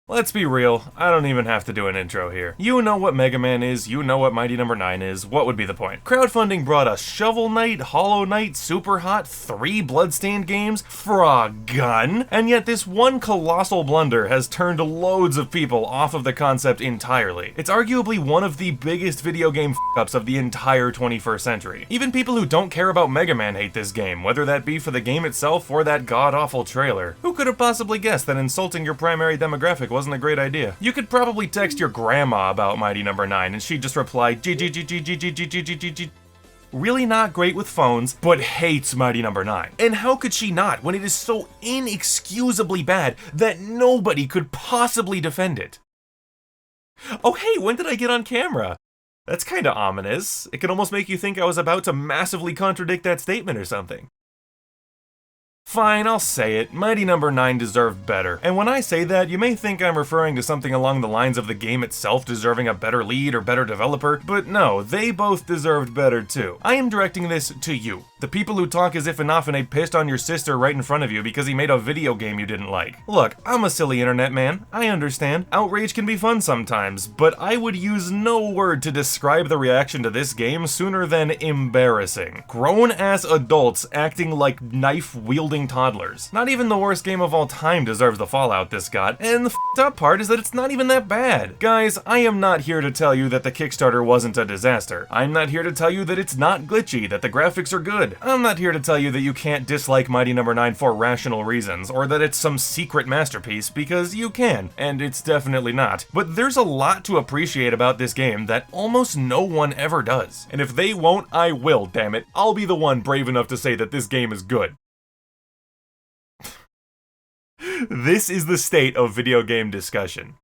Let's be real, I don't even have to do an intro here. You know what Mega Man is, you know what Mighty Number 9 is, what would be the point? Crowdfunding brought us Shovel Knight, Hollow Knight, Super Hot, 3 Bloodstained games, Frog Gun, and yet this one colossal blunder has turned loads of people off of the concept entirely. It's arguably one of the biggest video game f***ups of the entire 21st century. Even people who don't care about Mega Man hate this game, whether that be for the game itself or that god-awful trailer. Who could have possibly guessed that insulting your primary demographic wasn't a great idea? You could probably text your grandma about Mighty Number 9 and she'd just reply, G. Really not great with phones, but hates Mighty Number 9. And how could she not when it is so inexcusably bad that nobody could possibly defend it? Oh hey, when did I get on camera? That's kinda ominous. It could almost make you think I was about to massively contradict that statement or something. Fine, I'll say it, Mighty Number 9 deserved better. And when I say that, you may think I'm referring to something along the lines of the game itself deserving a better lead or better developer, but no, they both deserved better too. I am directing this to you, the people who talk as if Inafune pissed on your sister right in front of you because he made a video game you didn't like. Look, I'm a silly internet man, I understand. Outrage can be fun sometimes, but I would use no word to describe the reaction to this game sooner than embarrassing. Grown-ass adults acting like knife-wielding toddlers. Not even the worst game of all time deserves the fallout this got, and the f***ed up part is that it's not even that bad. Guys, I am not here to tell you that the Kickstarter wasn't a disaster. I'm not here to tell you that it's not glitchy, that the graphics are good. I'm not here to tell you that you can't dislike Mighty Number 9 for rational reasons, or that it's some secret masterpiece, because you can, and it's definitely not. But there's a lot to appreciate about this game that almost no one ever does. And if they won't, I will, damn it. I'll be the one brave enough to say that this game is good. This is the state of video game discussion.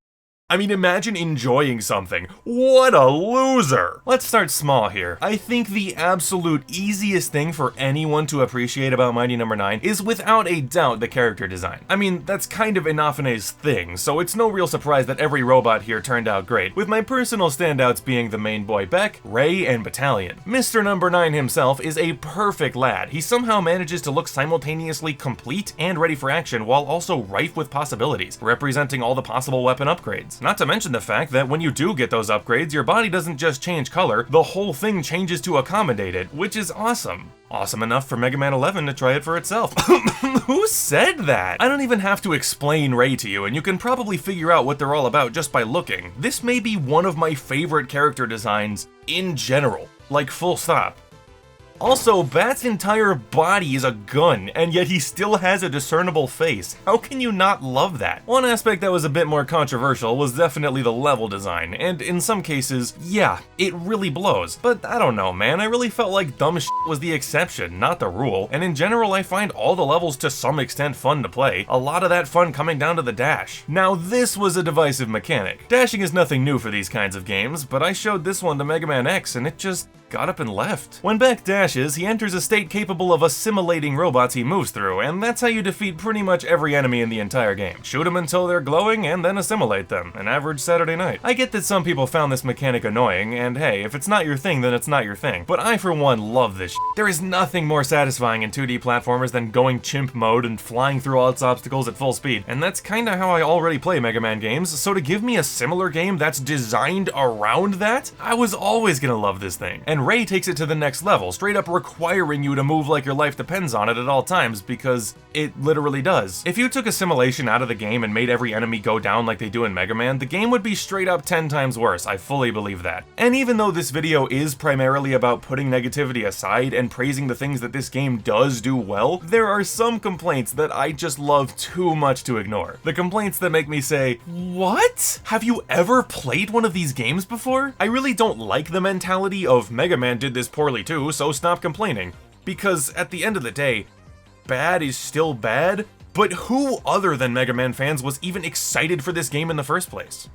I mean, imagine enjoying something. What a loser! Let's start small here. I think the absolute easiest thing for anyone to appreciate about Mighty Number 9 is without a doubt the character design. I mean, that's kind of Inafune's thing, so it's no real surprise that every robot here turned out great, with my personal standouts being the main boy Beck, Ray, and Battalion. Mr. Number 9 himself is a perfect lad. He somehow manages to look simultaneously complete and ready for action while also rife with possibilities, representing all the possible weapon upgrades. Not to mention the fact that when you do get those upgrades, your body doesn't just change color, the whole thing changes to accommodate it, which is awesome. Awesome enough for Mega Man 11 to try it for itself. Who said that? I don't even have to explain Ray to you, and you can probably figure out what they're all about just by looking. This may be one of my favorite character designs in general, like full stop. Also, Bat's entire body is a gun, and yet he still has a discernible face. How can you not love that? One aspect that was a bit more controversial was definitely the level design, and in some cases, yeah, it really blows. But I don't know, man, I really felt like dumb shit was the exception, not the rule, and in general I find all the levels to some extent fun to play, a lot of that fun coming down to the dash. Now this was a divisive mechanic. Dashing is nothing new for these kinds of games, but I showed this one to Mega Man X and it just got up and left. When Beck dashes, he enters a state capable of assimilating robots he moves through, and that's how you defeat pretty much every enemy in the entire game. Shoot them until they're glowing, and then assimilate them. An average Saturday night. I get that some people found this mechanic annoying, and hey, if it's not your thing, then it's not your thing. But I, for one, love this shit. There is nothing more satisfying in 2D platformers than going chimp mode and flying through all its obstacles at full speed, and that's kinda how I already play Mega Man games, so to give me a similar game that's designed around that, I was always gonna love this thing. And Ray takes it to the next level, straight up requiring you to move like your life depends on it at all times, because it literally does. If you took assimilation out of the game and made every enemy go down like they do in Mega Man, the game would be straight up 10 times worse, I fully believe that. And even though this video is primarily about putting negativity aside and praising the things that this game does do well, there are some complaints that I just love too much to ignore. The complaints that make me say, what? Have you ever played one of these games before? I really don't like the mentality of Mega Man did this poorly too, so stop complaining. Because at the end of the day, bad is still bad, but who other than Mega Man fans was even excited for this game in the first place?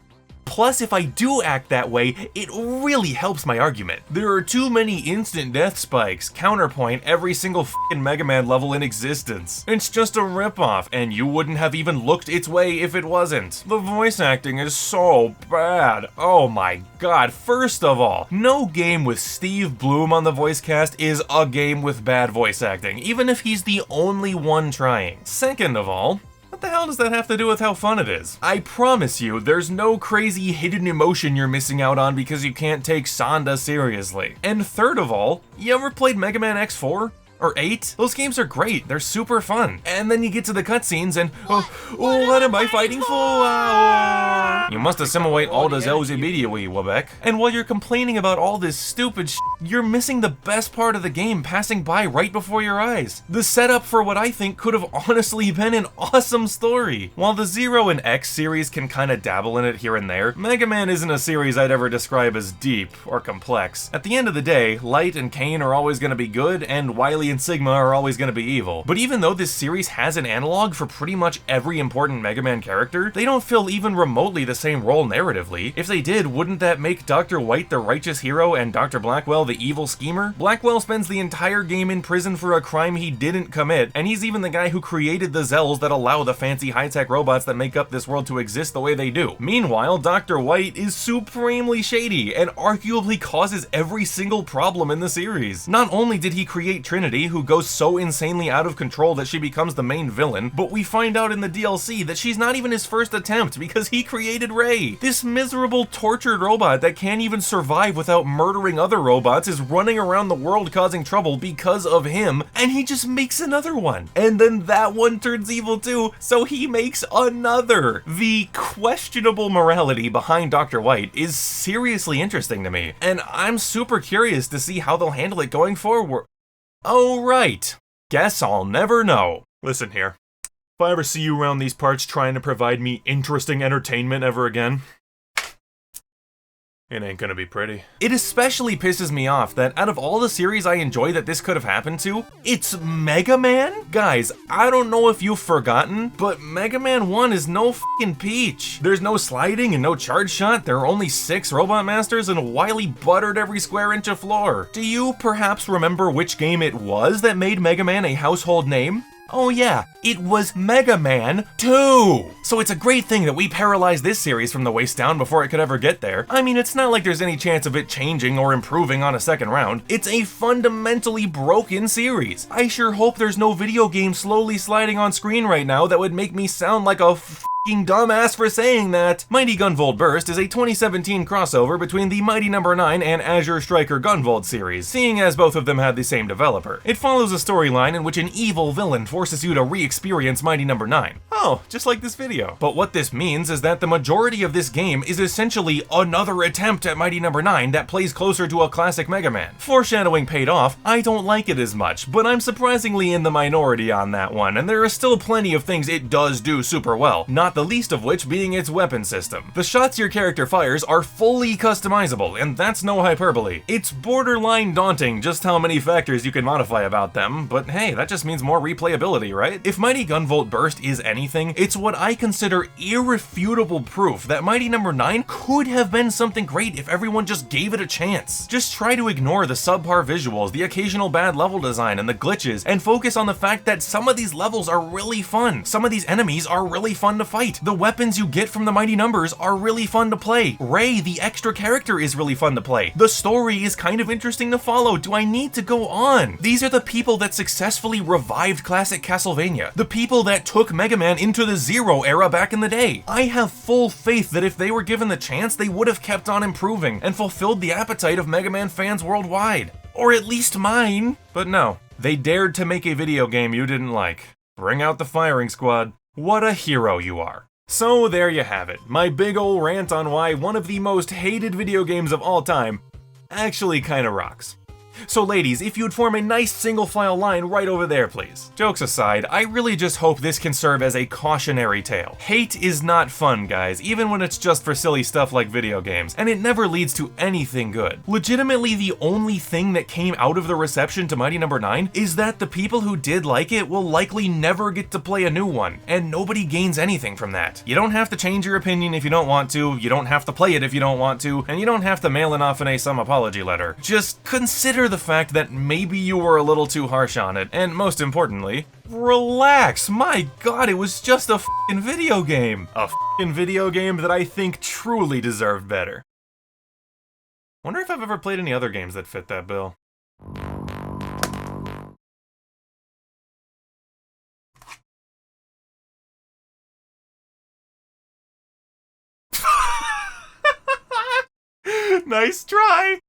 Plus, if I do act that way, it really helps my argument. There are too many instant death spikes, counterpoint every single f***ing Mega Man level in existence. It's just a ripoff, and you wouldn't have even looked its way if it wasn't. The voice acting is so bad. Oh my god, first of all, no game with Steve Bloom on the voice cast is a game with bad voice acting, even if he's the only one trying. Second of all, What the hell does that have to do with how fun it is? I promise you, there's no crazy hidden emotion you're missing out on because you can't take Sonda seriously. And third of all, you ever played Mega Man X4? Or 8? Those games are great, they're super fun. And then you get to the cutscenes and, what am I fighting for? You must assimilate all the Zells immediately, Beck. And while you're complaining about all this stupid you're missing the best part of the game passing by right before your eyes. The setup for what I think could have honestly been an awesome story. While the Zero and X series can kinda dabble in it here and there, Mega Man isn't a series I'd ever describe as deep or complex. At the end of the day, Light and Kane are always gonna be good, and Wily and Sigma are always gonna be evil. But even though this series has an analog for pretty much every important Mega Man character, they don't fill even remotely the same role narratively. If they did, wouldn't that make Dr. White the righteous hero and Dr. Blackwell the evil schemer? Blackwell spends the entire game in prison for a crime he didn't commit, and he's even the guy who created the Zells that allow the fancy high-tech robots that make up this world to exist the way they do. Meanwhile, Dr. White is supremely shady and arguably causes every single problem in the series. Not only did he create Trinity, who goes so insanely out of control that she becomes the main villain, but we find out in the DLC that she's not even his first attempt because he created Ray. This miserable, tortured robot that can't even survive without murdering other robots is running around the world causing trouble because of him, and he just makes another one. And then that one turns evil too, so he makes another. The questionable morality behind Dr. White is seriously interesting to me, and I'm super curious to see how they'll handle it going forward. Oh right, guess I'll never know. Listen here, if I ever see you around these parts trying to provide me interesting entertainment ever again, it ain't gonna be pretty. It especially pisses me off that out of all the series I enjoy that this could have happened to, it's Mega Man? Guys, I don't know if you've forgotten, but Mega Man 1 is no f***ing peach. There's no sliding and no charge shot, there are only 6 Robot Masters and Wily buttered every square inch of floor. Do you perhaps remember which game it was that made Mega Man a household name? Oh yeah, it was Mega Man 2! So it's a great thing that we paralyzed this series from the waist down before it could ever get there. I mean, it's not like there's any chance of it changing or improving on a second round. It's a fundamentally broken series. I sure hope there's no video game slowly sliding on screen right now that would make me sound like a dumbass for saying that. Mighty Gunvolt Burst is a 2017 crossover between the Mighty No. 9 and Azure Striker Gunvolt series, seeing as both of them had the same developer. It follows a storyline in which an evil villain forces you to re-experience Mighty No. 9. Oh, just like this video. But what this means is that the majority of this game is essentially another attempt at Mighty No. 9 that plays closer to a classic Mega Man. Foreshadowing paid off, I don't like it as much, but I'm surprisingly in the minority on that one, and there are still plenty of things it does do super well, not the least of which being its weapon system. The shots your character fires are fully customizable, and that's no hyperbole. It's borderline daunting just how many factors you can modify about them, but hey, that just means more replayability, right? If Mighty Gunvolt Burst is anything, it's what I consider irrefutable proof that Mighty No. 9 could have been something great if everyone just gave it a chance. Just try to ignore the subpar visuals, the occasional bad level design, and the glitches, and focus on the fact that some of these levels are really fun. Some of these enemies are really fun to fight. The weapons you get from the Mighty Numbers are really fun to play. Ray, the extra character, is really fun to play. The story is kind of interesting to follow. Do I need to go on? These are the people that successfully revived classic Castlevania. The people that took Mega Man into the Zero era back in the day. I have full faith that if they were given the chance, they would have kept on improving and fulfilled the appetite of Mega Man fans worldwide. Or at least mine. But no, they dared to make a video game you didn't like. Bring out the firing squad. What a hero you are. So there you have it, my big ol' rant on why one of the most hated video games of all time actually kinda rocks. So ladies, if you'd form a nice single file line right over there, please. Jokes aside, I really just hope this can serve as a cautionary tale. Hate is not fun, guys, even when it's just for silly stuff like video games, and it never leads to anything good. Legitimately, the only thing that came out of the reception to Mighty No. 9 is that the people who did like it will likely never get to play a new one, and nobody gains anything from that. You don't have to change your opinion if you don't want to, you don't have to play it if you don't want to, and you don't have to mail in off in some apology letter. Just consider the fact that maybe you were a little too harsh on it, and most importantly, relax. My god, it was just a f***ing video game. A f***ing video game that I think truly deserved better. Wonder if I've ever played any other games that fit that bill. Nice try.